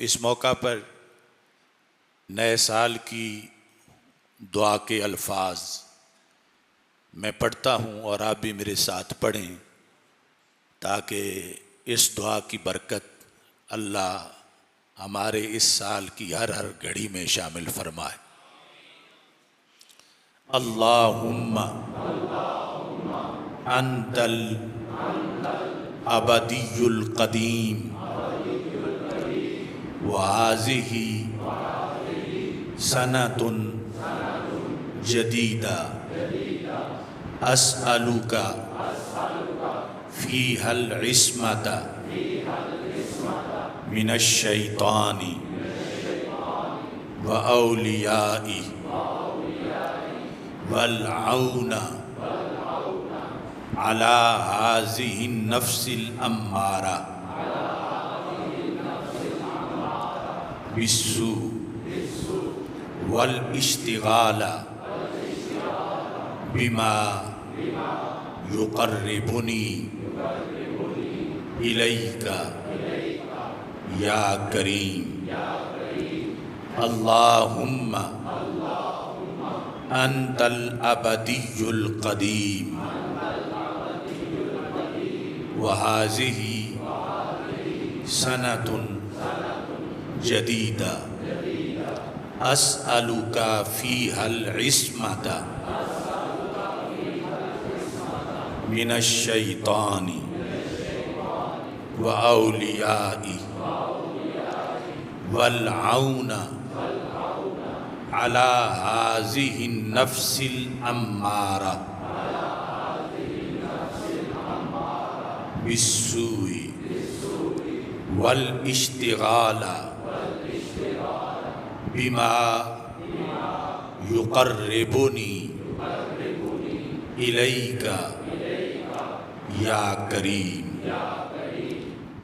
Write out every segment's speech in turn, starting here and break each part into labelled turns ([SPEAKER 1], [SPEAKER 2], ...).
[SPEAKER 1] اس موقع پر نئے سال کی دعا کے الفاظ میں پڑھتا ہوں اور آپ بھی میرے ساتھ پڑھیں تاکہ اس دعا کی برکت اللہ ہمارے اس سال کی ہر گھڑی میں شامل فرمائے۔ اللہم انت الابدی القدیم وہذہ سنۃ جدیدہ اسألک فیہا العصمۃ من الشیطان واولیائی والعون علی ہذہ النفس الامارہ بالسوء والاشتغال بما یقربنی الیک یا کریم۔ اللہم انت الابدی القدیم وہذہ سنۃ جدیدہ اسألک فیہا العصمۃ من الشیطان واولیائی والعون علی ہذہ النفس الامارہ بالسوء والاشتغال بما یقربنی الیک یا کریم۔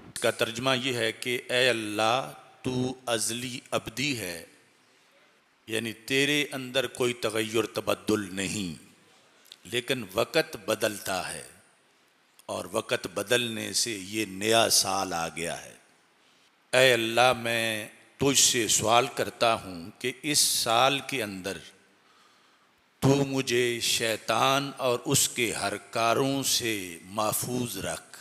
[SPEAKER 1] اس کا ترجمہ یہ ہے کہ اے اللہ تو ازلی ابدی ہے، یعنی تیرے اندر کوئی تغیر تبدل نہیں، لیکن وقت بدلتا ہے اور وقت بدلنے سے یہ نیا سال آ گیا ہے۔ اے اللہ میں تجھ سے سوال کرتا ہوں کہ اس سال کے اندر تو مجھے شیطان اور اس کے ہر کاروں سے محفوظ رکھ،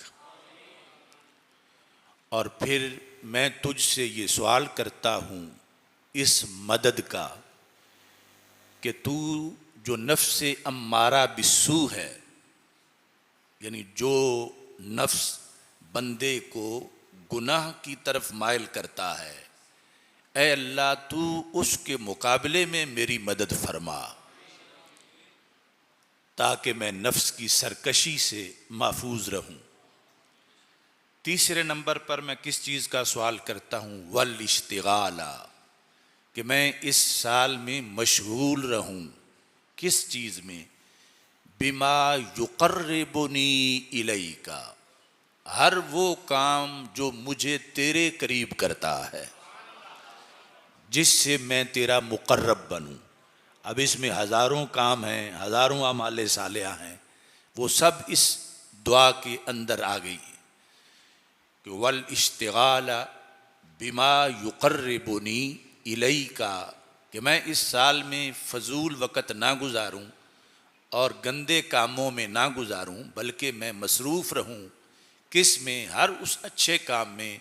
[SPEAKER 1] اور پھر میں تجھ سے یہ سوال کرتا ہوں اس مدد کا کہ تو جو نفس امارہ بالسوء ہے، یعنی جو نفس بندے کو گناہ کی طرف مائل کرتا ہے، اے اللہ تو اس کے مقابلے میں میری مدد فرما تاکہ میں نفس کی سرکشی سے محفوظ رہوں۔ تیسرے نمبر پر میں کس چیز کا سوال کرتا ہوں؟ والاشتغال، کہ میں اس سال میں مشغول رہوں۔ کس چیز میں؟ بما یقربنی الیک، ہر وہ کام جو مجھے تیرے قریب کرتا ہے، جس سے میں تیرا مقرب بنوں۔ اب اس میں ہزاروں کام ہیں، ہزاروں اعمال صالحہ ہیں، وہ سب اس دعا کے اندر آ گئی کہ والاشتغال بما یقربنی الیک، کہ میں اس سال میں فضول وقت نہ گزاروں اور گندے کاموں میں نہ گزاروں، بلکہ میں مصروف رہوں کس میں؟ ہر اس اچھے کام میں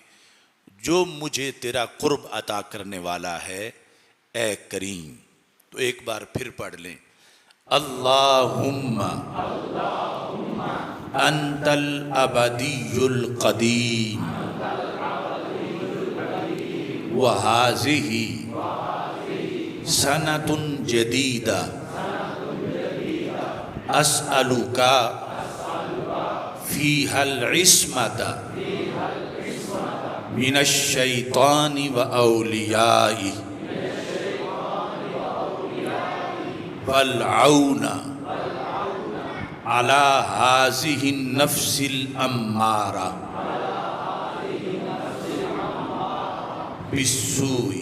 [SPEAKER 1] جو مجھے تیرا قرب عطا کرنے والا ہے، اے کریم۔ تو ایک بار پھر پڑھ لیں، اللہم انت الابدی القدیم وہذہ سنۃ جدیدہ اسألک فیہا العصمۃ من الشیطان واولیائی والعون علی ہذہ النفس الامارہ بالسوء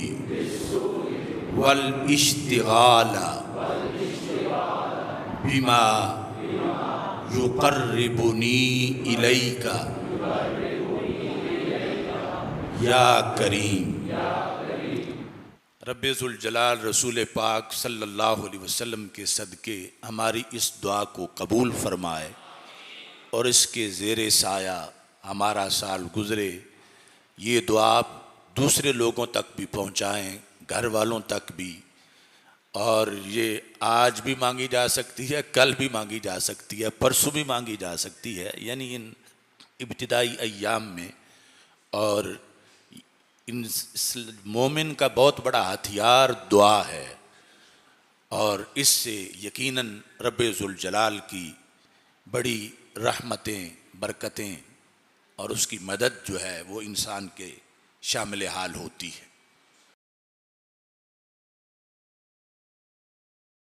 [SPEAKER 1] والاشتغال بما یقربنی الیک یا کریم۔ رب ذوالجلال رسول پاک صلی اللہ علیہ وسلم کے صدقے ہماری اس دعا کو قبول فرمائے اور اس کے زیر سایہ ہمارا سال گزرے۔ یہ دعا آپ دوسرے لوگوں تک بھی پہنچائیں، گھر والوں تک بھی، اور یہ آج بھی مانگی جا سکتی ہے، کل بھی مانگی جا سکتی ہے، پرسوں بھی مانگی جا سکتی ہے، یعنی ان ابتدائی ایام میں۔ اور ان مومن کا بہت بڑا ہتھیار دعا ہے، اور اس سے یقیناً رب ذوالجلال کی بڑی رحمتیں، برکتیں اور اس کی مدد جو ہے وہ انسان کے شامل حال ہوتی ہے۔